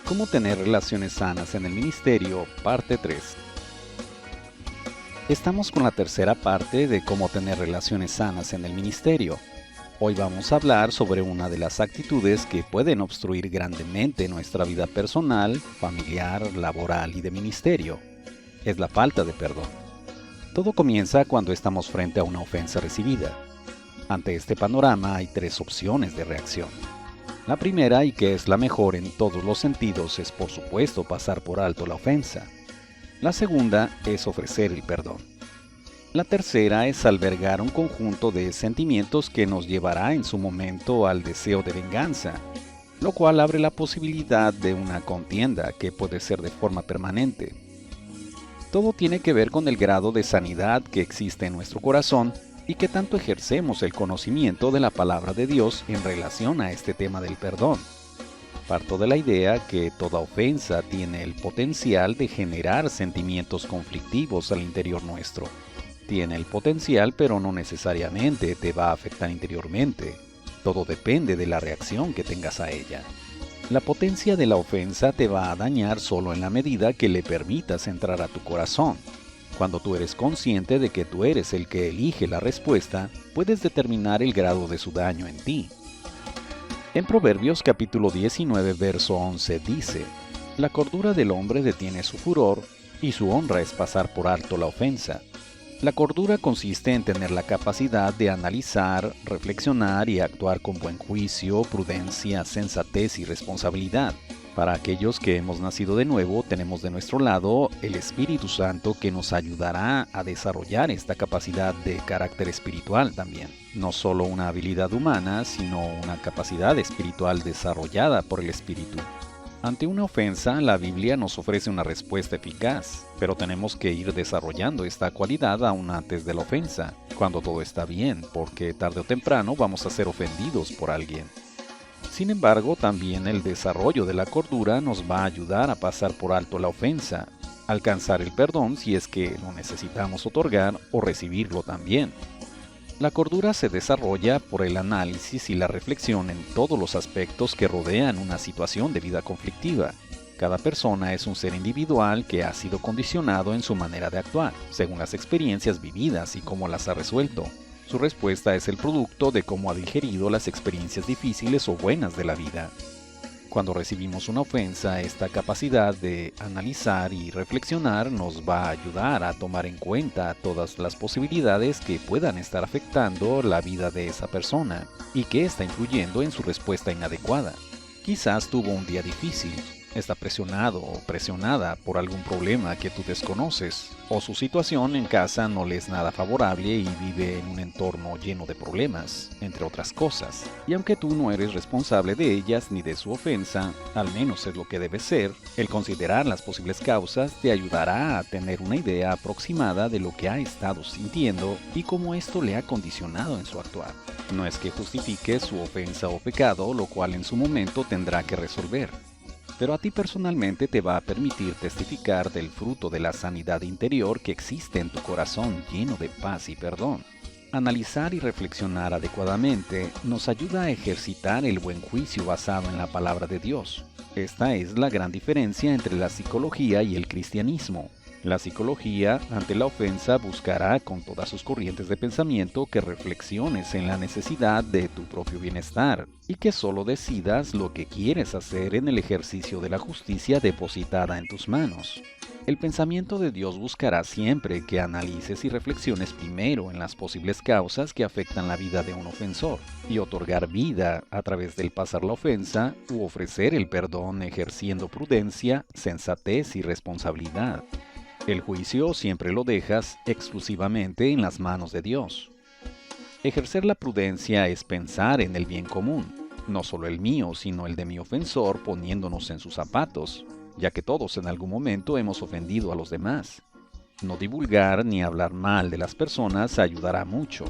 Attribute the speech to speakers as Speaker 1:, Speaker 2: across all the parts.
Speaker 1: Cómo tener relaciones sanas en el ministerio, parte 3. Estamos con la tercera parte de cómo tener relaciones sanas en el ministerio. Hoy vamos a hablar sobre una de las actitudes que pueden obstruir grandemente nuestra vida personal, familiar, laboral y de ministerio. Es la falta de perdón. Todo comienza cuando estamos frente a una ofensa recibida. Ante este panorama hay tres opciones de reacción. La primera, y que es la mejor en todos los sentidos, es por supuesto pasar por alto la ofensa. La segunda es ofrecer el perdón. La tercera es albergar un conjunto de sentimientos que nos llevará en su momento al deseo de venganza, lo cual abre la posibilidad de una contienda que puede ser de forma permanente. Todo tiene que ver con el grado de sanidad que existe en nuestro corazón y que tanto ejercemos el conocimiento de la palabra de Dios en relación a este tema del perdón. Parto de la idea que toda ofensa tiene el potencial de generar sentimientos conflictivos al interior nuestro. Tiene el potencial, pero no necesariamente te va a afectar interiormente. Todo depende de la reacción que tengas a ella. La potencia de la ofensa te va a dañar solo en la medida que le permitas entrar a tu corazón. Cuando tú eres consciente de que tú eres el que elige la respuesta, puedes determinar el grado de su daño en ti. En Proverbios capítulo 19, verso 11 dice: La cordura del hombre detiene su furor, y su honra es pasar por alto la ofensa. La cordura consiste en tener la capacidad de analizar, reflexionar y actuar con buen juicio, prudencia, sensatez y responsabilidad. Para aquellos que hemos nacido de nuevo, tenemos de nuestro lado el Espíritu Santo que nos ayudará a desarrollar esta capacidad de carácter espiritual también. No solo una habilidad humana, sino una capacidad espiritual desarrollada por el Espíritu. Ante una ofensa, la Biblia nos ofrece una respuesta eficaz, pero tenemos que ir desarrollando esta cualidad aún antes de la ofensa, cuando todo está bien, porque tarde o temprano vamos a ser ofendidos por alguien. Sin embargo, también el desarrollo de la cordura nos va a ayudar a pasar por alto la ofensa, alcanzar el perdón si es que lo necesitamos otorgar o recibirlo también. La cordura se desarrolla por el análisis y la reflexión en todos los aspectos que rodean una situación de vida conflictiva. Cada persona es un ser individual que ha sido condicionado en su manera de actuar, según las experiencias vividas y cómo las ha resuelto. Su respuesta es el producto de cómo ha digerido las experiencias difíciles o buenas de la vida. Cuando recibimos una ofensa, esta capacidad de analizar y reflexionar nos va a ayudar a tomar en cuenta todas las posibilidades que puedan estar afectando la vida de esa persona y que está influyendo en su respuesta inadecuada. Quizás tuvo un día difícil, está presionado o presionada por algún problema que tú desconoces, o su situación en casa no le es nada favorable y vive en un entorno lleno de problemas, entre otras cosas. Y aunque tú no eres responsable de ellas ni de su ofensa, al menos es lo que debe ser, el considerar las posibles causas te ayudará a tener una idea aproximada de lo que ha estado sintiendo y cómo esto le ha condicionado en su actuar. No es que justifique su ofensa o pecado, lo cual en su momento tendrá que resolver. Pero a ti personalmente te va a permitir testificar del fruto de la sanidad interior que existe en tu corazón lleno de paz y perdón. Analizar y reflexionar adecuadamente nos ayuda a ejercitar el buen juicio basado en la palabra de Dios. Esta es la gran diferencia entre la psicología y el cristianismo. La psicología, ante la ofensa, buscará con todas sus corrientes de pensamiento que reflexiones en la necesidad de tu propio bienestar y que solo decidas lo que quieres hacer en el ejercicio de la justicia depositada en tus manos. El pensamiento de Dios buscará siempre que analices y reflexiones primero en las posibles causas que afectan la vida de un ofensor y otorgar vida a través del pasar la ofensa u ofrecer el perdón ejerciendo prudencia, sensatez y responsabilidad. El juicio siempre lo dejas exclusivamente en las manos de Dios. Ejercer la prudencia es pensar en el bien común, no solo el mío, sino el de mi ofensor, poniéndonos en sus zapatos, ya que todos en algún momento hemos ofendido a los demás. No divulgar ni hablar mal de las personas ayudará mucho.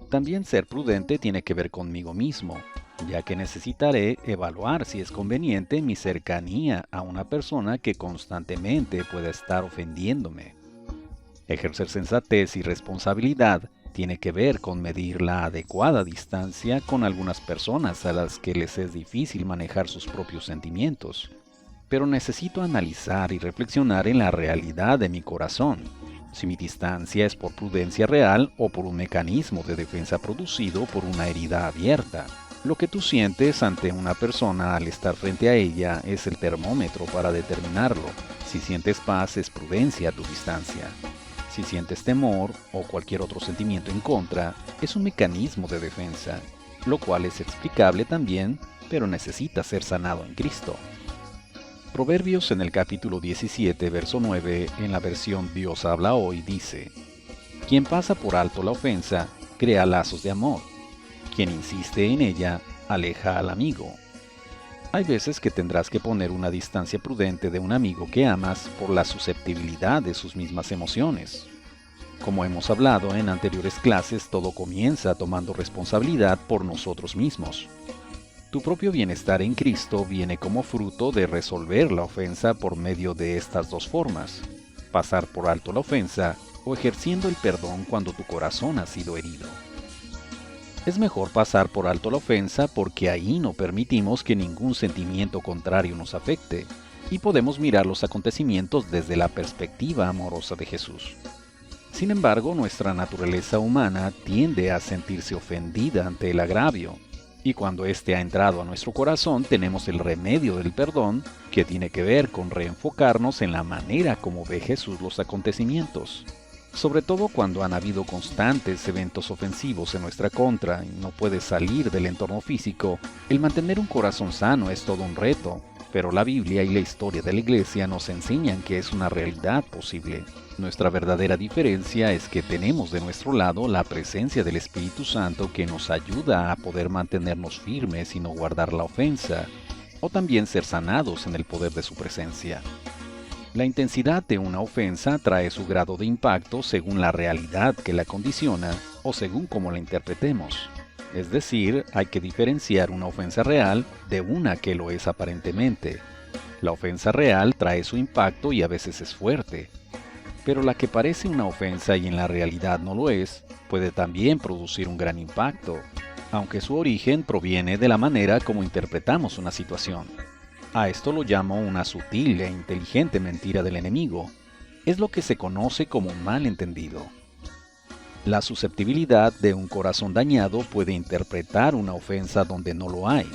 Speaker 1: También ser prudente tiene que ver conmigo mismo, ya que necesitaré evaluar si es conveniente mi cercanía a una persona que constantemente pueda estar ofendiéndome. Ejercer sensatez y responsabilidad tiene que ver con medir la adecuada distancia con algunas personas a las que les es difícil manejar sus propios sentimientos. pero necesito analizar y reflexionar en la realidad de mi corazón, si mi distancia es por prudencia real o por un mecanismo de defensa producido por una herida abierta. Lo que tú sientes ante una persona al estar frente a ella es el termómetro para determinarlo. Si sientes paz, es prudencia a tu distancia. Si sientes temor o cualquier otro sentimiento en contra, es un mecanismo de defensa, lo cual es explicable también, pero necesita ser sanado en Cristo. Proverbios en el capítulo 17, verso 9, en la versión Dios habla hoy, dice: Quien pasa por alto la ofensa, crea lazos de amor. Quien insiste en ella, aleja al amigo. Hay veces que tendrás que poner una distancia prudente de un amigo que amas por la susceptibilidad de sus mismas emociones. Como hemos hablado en anteriores clases, todo comienza tomando responsabilidad por nosotros mismos. Tu propio bienestar en Cristo viene como fruto de resolver la ofensa por medio de estas dos formas: pasar por alto la ofensa o ejerciendo el perdón cuando tu corazón ha sido herido. Es mejor pasar por alto la ofensa porque ahí no permitimos que ningún sentimiento contrario nos afecte y podemos mirar los acontecimientos desde la perspectiva amorosa de Jesús. Sin embargo, nuestra naturaleza humana tiende a sentirse ofendida ante el agravio, y cuando éste ha entrado a nuestro corazón tenemos el remedio del perdón, que tiene que ver con reenfocarnos en la manera como ve Jesús los acontecimientos. Sobre todo cuando han habido constantes eventos ofensivos en nuestra contra y no puedes salir del entorno físico, el mantener un corazón sano es todo un reto, pero la Biblia y la historia de la Iglesia nos enseñan que es una realidad posible. Nuestra verdadera diferencia es que tenemos de nuestro lado la presencia del Espíritu Santo que nos ayuda a poder mantenernos firmes y no guardar la ofensa, o también ser sanados en el poder de su presencia. La intensidad de una ofensa trae su grado de impacto según la realidad que la condiciona o según cómo la interpretemos. Es decir, hay que diferenciar una ofensa real de una que lo es aparentemente. La ofensa real trae su impacto y a veces es fuerte, pero la que parece una ofensa y en la realidad no lo es, puede también producir un gran impacto, aunque su origen proviene de la manera como interpretamos una situación. A esto lo llamo una sutil e inteligente mentira del enemigo. Es lo que se conoce como un malentendido. La susceptibilidad de un corazón dañado puede interpretar una ofensa donde no lo hay.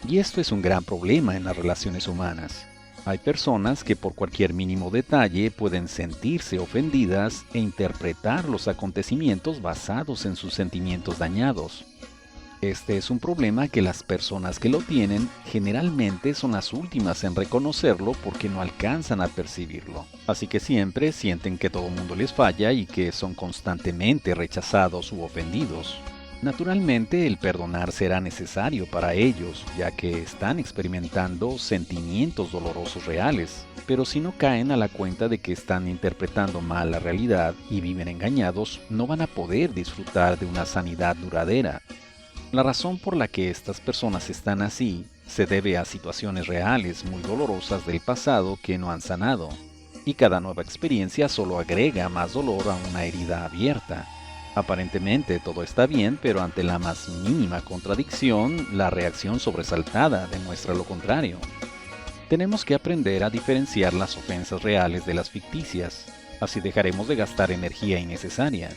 Speaker 1: Y esto es un gran problema en las relaciones humanas. Hay personas que por cualquier mínimo detalle pueden sentirse ofendidas e interpretar los acontecimientos basados en sus sentimientos dañados. Este es un problema que las personas que lo tienen generalmente son las últimas en reconocerlo porque no alcanzan a percibirlo. Así que siempre sienten que todo el mundo les falla y que son constantemente rechazados u ofendidos. Naturalmente, el perdonar será necesario para ellos, ya que están experimentando sentimientos dolorosos reales. Pero si no caen a la cuenta de que están interpretando mal la realidad y viven engañados, no van a poder disfrutar de una sanidad duradera. La razón por la que estas personas están así se debe a situaciones reales muy dolorosas del pasado que no han sanado, y cada nueva experiencia solo agrega más dolor a una herida abierta. Aparentemente todo está bien, pero ante la más mínima contradicción, la reacción sobresaltada demuestra lo contrario. Tenemos que aprender a diferenciar las ofensas reales de las ficticias, así dejaremos de gastar energía innecesaria.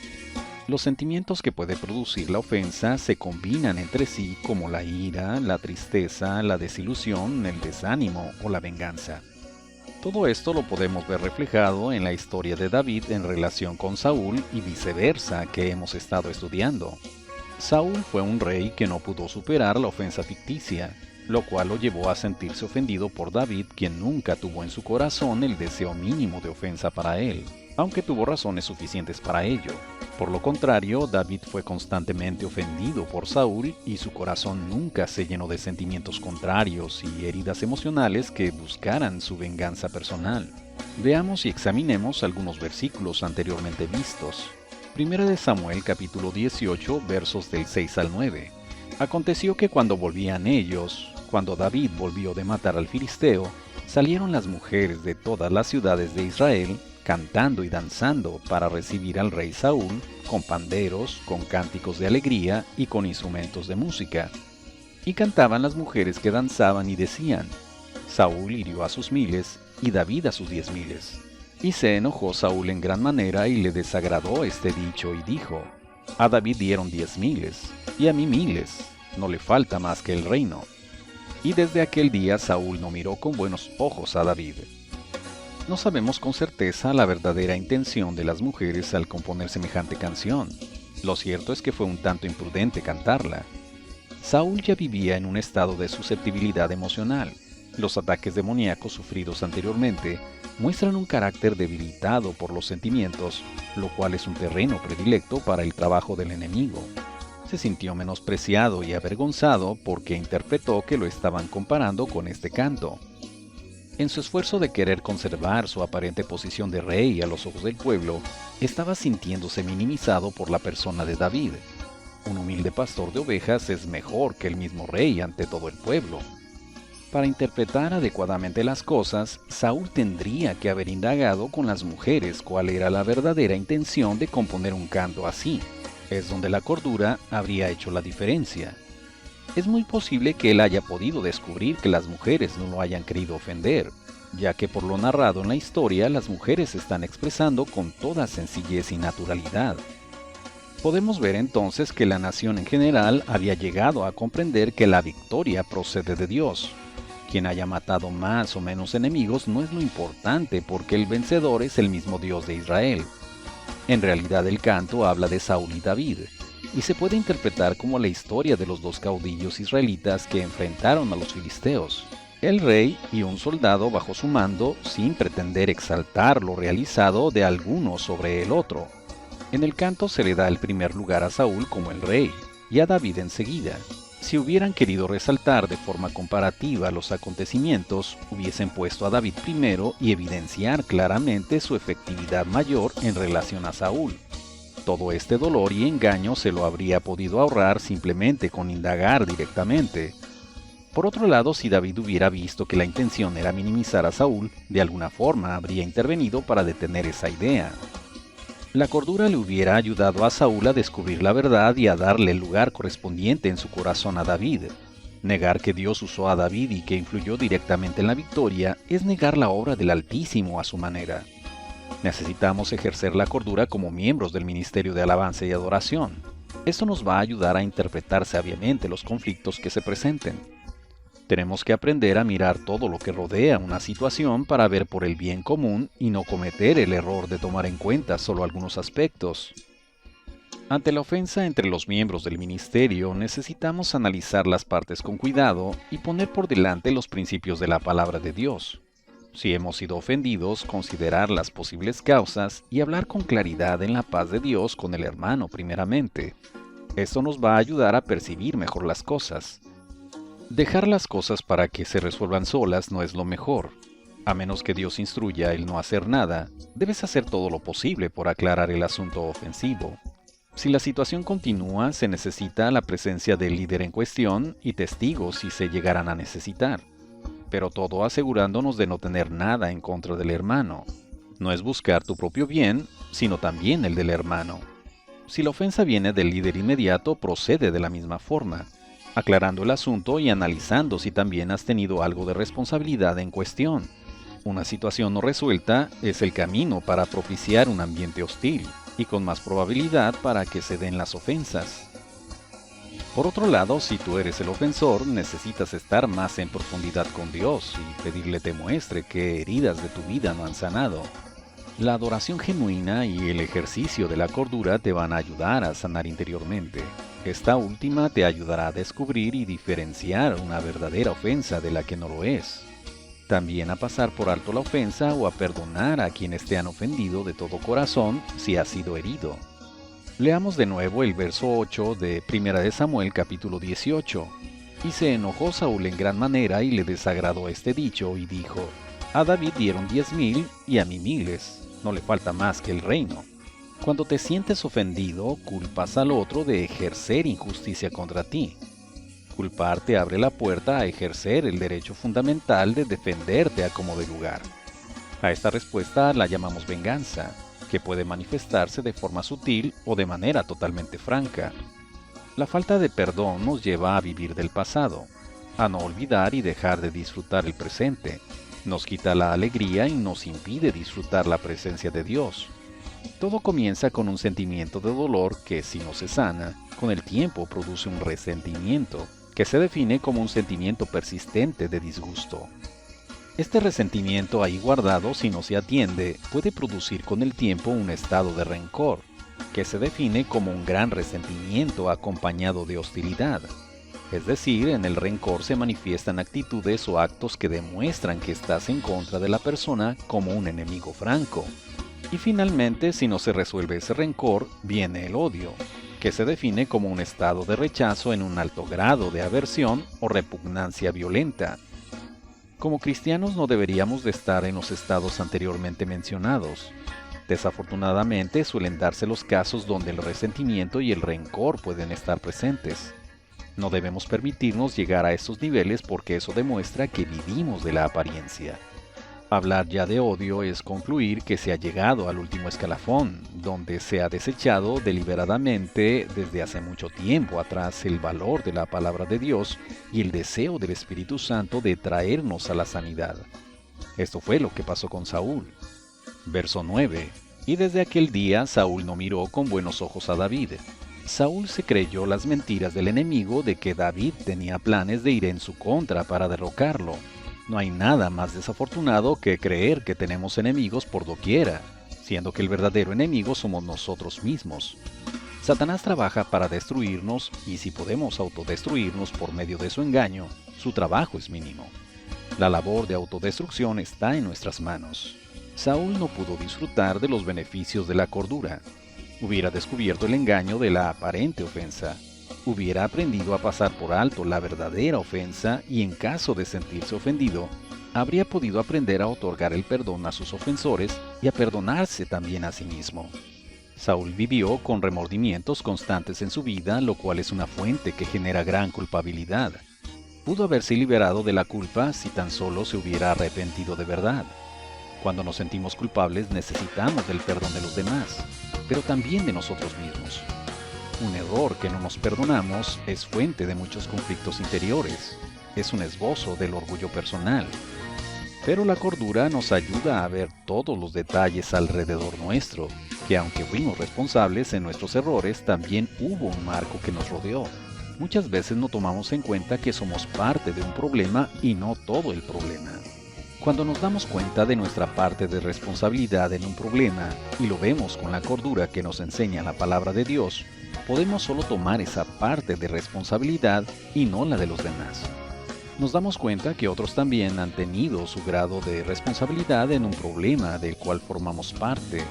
Speaker 1: Los sentimientos que puede producir la ofensa se combinan entre sí como la ira, la tristeza, la desilusión, el desánimo o la venganza. Todo esto lo podemos ver reflejado en la historia de David en relación con Saúl y viceversa que hemos estado estudiando. Saúl fue un rey que no pudo superar la ofensa ficticia, lo cual lo llevó a sentirse ofendido por David, quien nunca tuvo en su corazón el deseo mínimo de ofensa para él, aunque tuvo razones suficientes para ello. Por lo contrario, David fue constantemente ofendido por Saúl y su corazón nunca se llenó de sentimientos contrarios y heridas emocionales que buscaran su venganza personal. Veamos y examinemos algunos versículos anteriormente vistos. 1 de Samuel capítulo 18 versos del 6 al 9. Aconteció que cuando volvían ellos, cuando David volvió de matar al filisteo, salieron las mujeres de todas las ciudades de Israel, cantando y danzando para recibir al rey Saúl, con panderos, con cánticos de alegría y con instrumentos de música. Y cantaban las mujeres que danzaban y decían: Saúl hirió a sus miles y David a sus 10,000. Y se enojó Saúl en gran manera y le desagradó este dicho y dijo: a David dieron 10,000 y a mí miles, no le falta más que el reino. Y desde aquel día Saúl no miró con buenos ojos a David. No sabemos con certeza la verdadera intención de las mujeres al componer semejante canción. Lo cierto es que fue un tanto imprudente cantarla. Saúl ya vivía en un estado de susceptibilidad emocional. Los ataques demoníacos sufridos anteriormente muestran un carácter debilitado por los sentimientos, lo cual es un terreno predilecto para el trabajo del enemigo. Se sintió menospreciado y avergonzado porque interpretó que lo estaban comparando con este canto. En su esfuerzo de querer conservar su aparente posición de rey a los ojos del pueblo, estaba sintiéndose minimizado por la persona de David. Un humilde pastor de ovejas es mejor que el mismo rey ante todo el pueblo. Para interpretar adecuadamente las cosas, Saúl tendría que haber indagado con las mujeres cuál era la verdadera intención de componer un canto así. Es donde la cordura habría hecho la diferencia. Es muy posible que él haya podido descubrir que las mujeres no lo hayan querido ofender, ya que por lo narrado en la historia las mujeres están expresando con toda sencillez y naturalidad. Podemos ver entonces que la nación en general había llegado a comprender que la victoria procede de Dios. Quien haya matado más o menos enemigos no es lo importante porque el vencedor es el mismo Dios de Israel. En realidad el canto habla de Saúl y David, y se puede interpretar como la historia de los dos caudillos israelitas que enfrentaron a los filisteos. El rey y un soldado bajo su mando sin pretender exaltar lo realizado de alguno sobre el otro. En el canto se le da el primer lugar a Saúl como el rey, y a David enseguida. Si hubieran querido resaltar de forma comparativa los acontecimientos, hubiesen puesto a David primero y evidenciar claramente su efectividad mayor en relación a Saúl. Todo este dolor y engaño se lo habría podido ahorrar simplemente con indagar directamente. Por otro lado, si David hubiera visto que la intención era minimizar a Saúl, de alguna forma habría intervenido para detener esa idea. La cordura le hubiera ayudado a Saúl a descubrir la verdad y a darle el lugar correspondiente en su corazón a David. Negar que Dios usó a David y que influyó directamente en la victoria es negar la obra del Altísimo a su manera. Necesitamos ejercer la cordura como miembros del ministerio de alabanza y adoración. Esto nos va a ayudar a interpretar sabiamente los conflictos que se presenten. Tenemos que aprender a mirar todo lo que rodea una situación para ver por el bien común y no cometer el error de tomar en cuenta solo algunos aspectos. Ante la ofensa entre los miembros del ministerio, necesitamos analizar las partes con cuidado y poner por delante los principios de la palabra de Dios. Si hemos sido ofendidos, considerar las posibles causas y hablar con claridad en la paz de Dios con el hermano primeramente. Esto nos va a ayudar a percibir mejor las cosas. Dejar las cosas para que se resuelvan solas no es lo mejor. A menos que Dios instruya el no hacer nada, debes hacer todo lo posible por aclarar el asunto ofensivo. Si la situación continúa, se necesita la presencia del líder en cuestión y testigos si se llegaran a necesitar. Pero todo asegurándonos de no tener nada en contra del hermano. No es buscar tu propio bien, sino también el del hermano. Si la ofensa viene del líder inmediato, procede de la misma forma, aclarando el asunto y analizando si también has tenido algo de responsabilidad en cuestión. Una situación no resuelta es el camino para propiciar un ambiente hostil y con más probabilidad para que se den las ofensas. Por otro lado, si tú eres el ofensor, necesitas estar más en profundidad con Dios y pedirle te muestre qué heridas de tu vida no han sanado. La adoración genuina y el ejercicio de la cordura te van a ayudar a sanar interiormente. Esta última te ayudará a descubrir y diferenciar una verdadera ofensa de la que no lo es. También a pasar por alto la ofensa o a perdonar a quienes te han ofendido de todo corazón si has sido herido. Leamos de nuevo el verso 8 de 1 de Samuel capítulo 18. Y se enojó Saúl en gran manera y le desagradó este dicho y dijo: a David dieron 10,000 y a mí miles, no le falta más que el reino. Cuando te sientes ofendido, culpas al otro de ejercer injusticia contra ti. Culpar te abre la puerta a ejercer el derecho fundamental de defenderte a como de lugar. A esta respuesta la llamamos venganza, que puede manifestarse de forma sutil o de manera totalmente franca. La falta de perdón nos lleva a vivir del pasado. a no olvidar y dejar de disfrutar el presente. Nos quita la alegría y nos impide disfrutar la presencia de Dios. Todo comienza con un sentimiento de dolor que, si no se sana, con el tiempo produce un resentimiento, que se define como un sentimiento persistente de disgusto. Este resentimiento ahí guardado, si no se atiende, puede producir con el tiempo un estado de rencor, que se define como un gran resentimiento acompañado de hostilidad. Es decir, en el rencor se manifiestan actitudes o actos que demuestran que estás en contra de la persona como un enemigo franco. Y finalmente, si no se resuelve ese rencor, viene el odio, que se define como un estado de rechazo en un alto grado de aversión o repugnancia violenta. Como cristianos no deberíamos de estar en los estados anteriormente mencionados. Desafortunadamente suelen darse los casos donde el resentimiento y el rencor pueden estar presentes. No debemos permitirnos llegar a estos niveles porque eso demuestra que vivimos de la apariencia. Hablar ya de odio es concluir que se ha llegado al último escalafón, donde se ha desechado deliberadamente desde hace mucho tiempo atrás el valor de la palabra de Dios y el deseo del Espíritu Santo de traernos a la sanidad. Esto fue lo que pasó con Saúl. Verso 9. Y desde aquel día Saúl no miró con buenos ojos a David. Saúl se creyó las mentiras del enemigo de que David tenía planes de ir en su contra para derrocarlo. No hay nada más desafortunado que creer que tenemos enemigos por doquiera, siendo que el verdadero enemigo somos nosotros mismos. Satanás trabaja para destruirnos y si podemos autodestruirnos por medio de su engaño, su trabajo es mínimo. La labor de autodestrucción está en nuestras manos. Saúl no pudo disfrutar de los beneficios de la cordura. Hubiera descubierto el engaño de la aparente ofensa. Hubiera aprendido a pasar por alto la verdadera ofensa y en caso de sentirse ofendido, habría podido aprender a otorgar el perdón a sus ofensores y a perdonarse también a sí mismo. Saúl vivió con remordimientos constantes en su vida, lo cual es una fuente que genera gran culpabilidad. Pudo haberse liberado de la culpa si tan solo se hubiera arrepentido de verdad. Cuando nos sentimos culpables necesitamos del perdón de los demás, pero también de nosotros mismos. Un error que no nos perdonamos es fuente de muchos conflictos interiores. Es un esbozo del orgullo personal. Pero la cordura nos ayuda a ver todos los detalles alrededor nuestro, que aunque fuimos responsables en nuestros errores, también hubo un marco que nos rodeó. Muchas veces no tomamos en cuenta que somos parte de un problema y no todo el problema. Cuando nos damos cuenta de nuestra parte de responsabilidad en un problema y lo vemos con la cordura que nos enseña la palabra de Dios, podemos solo tomar esa parte de responsabilidad y no la de los demás. Nos damos cuenta que otros también han tenido su grado de responsabilidad en un problema del cual formamos parte.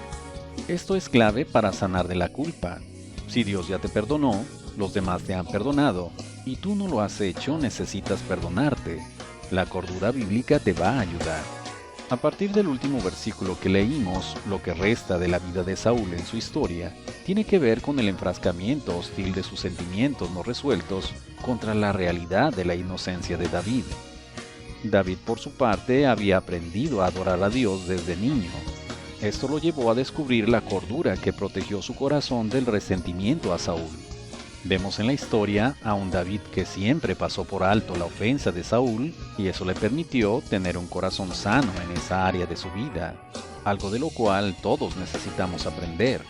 Speaker 1: Esto es clave para sanar de la culpa. Si Dios ya te perdonó, los demás te han perdonado, y tú no lo has hecho, necesitas perdonarte. La cordura bíblica te va a ayudar. A partir del último versículo que leímos, lo que resta de la vida de Saúl en su historia tiene que ver con el enfrascamiento hostil de sus sentimientos no resueltos contra la realidad de la inocencia de David. David, por su parte, había aprendido a adorar a Dios desde niño. Esto lo llevó a descubrir la cordura que protegió su corazón del resentimiento a Saúl. Vemos en la historia a un David que siempre pasó por alto la ofensa de Saúl y eso le permitió tener un corazón sano en esa área de su vida, algo de lo cual todos necesitamos aprender.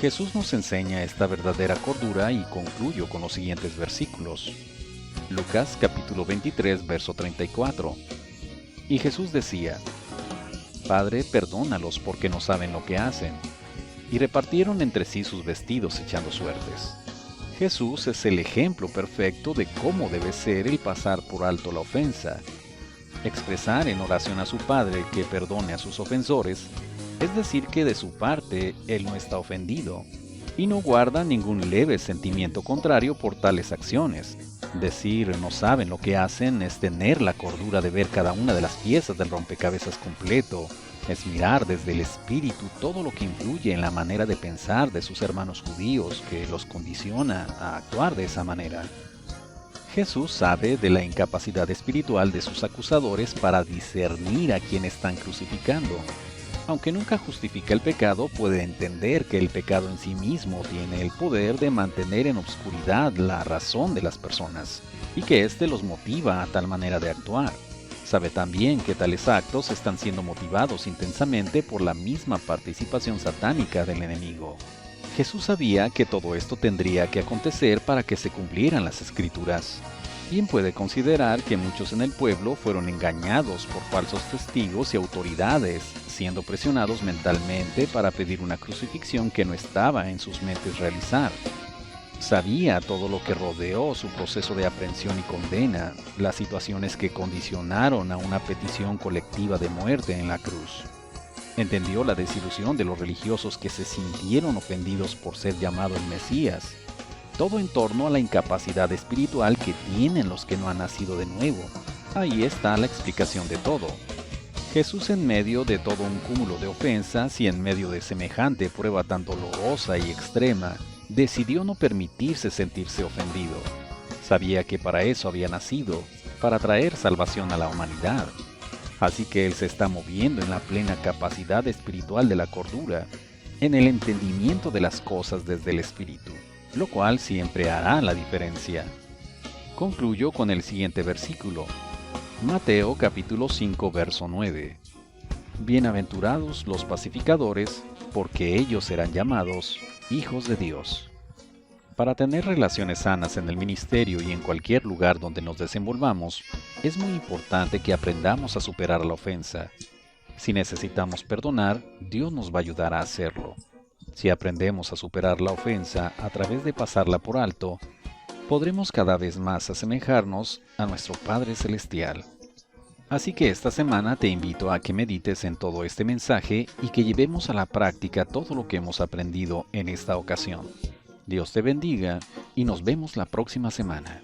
Speaker 1: Jesús nos enseña esta verdadera cordura y concluyo con los siguientes versículos. Lucas capítulo 23, verso 34. Y Jesús decía: Padre, perdónalos porque no saben lo que hacen. Y repartieron entre sí sus vestidos echando suertes. Jesús es el ejemplo perfecto de cómo debe ser el pasar por alto la ofensa. Expresar en oración a su Padre que perdone a sus ofensores, es decir que de su parte Él no está ofendido, y no guarda ningún leve sentimiento contrario por tales acciones. Decir no saben lo que hacen es tener la cordura de ver cada una de las piezas del rompecabezas completo, es mirar desde el espíritu todo lo que influye en la manera de pensar de sus hermanos judíos que los condiciona a actuar de esa manera. Jesús sabe de la incapacidad espiritual de sus acusadores para discernir a quien están crucificando. Aunque nunca justifica el pecado, puede entender que el pecado en sí mismo tiene el poder de mantener en obscuridad la razón de las personas, y que éste los motiva a tal manera de actuar. Sabe también que tales actos están siendo motivados intensamente por la misma participación satánica del enemigo. Jesús sabía que todo esto tendría que acontecer para que se cumplieran las Escrituras. Bien puede considerar que muchos en el pueblo fueron engañados por falsos testigos y autoridades, siendo presionados mentalmente para pedir una crucifixión que no estaba en sus mentes realizar. Sabía todo lo que rodeó su proceso de aprehensión y condena, las situaciones que condicionaron a una petición colectiva de muerte en la cruz. Entendió la desilusión de los religiosos que se sintieron ofendidos por ser llamado el Mesías, todo en torno a la incapacidad espiritual que tienen los que no han nacido de nuevo. Ahí está la explicación de todo. Jesús, en medio de todo un cúmulo de ofensas y en medio de semejante prueba tan dolorosa y extrema, decidió no permitirse sentirse ofendido. Sabía que para eso había nacido, para traer salvación a la humanidad. Así que Él se está moviendo en la plena capacidad espiritual de la cordura, en el entendimiento de las cosas desde el Espíritu, lo cual siempre hará la diferencia. Concluyo con el siguiente versículo. Mateo capítulo 5 verso 9. Bienaventurados los pacificadores, porque ellos serán llamados hijos de Dios. Para tener relaciones sanas en el ministerio y en cualquier lugar donde nos desenvolvamos, es muy importante que aprendamos a superar la ofensa. Si necesitamos perdonar, Dios nos va a ayudar a hacerlo. Si aprendemos a superar la ofensa a través de pasarla por alto, podremos cada vez más asemejarnos a nuestro Padre Celestial. Así que esta semana te invito a que medites en todo este mensaje y que llevemos a la práctica todo lo que hemos aprendido en esta ocasión. Dios te bendiga y nos vemos la próxima semana.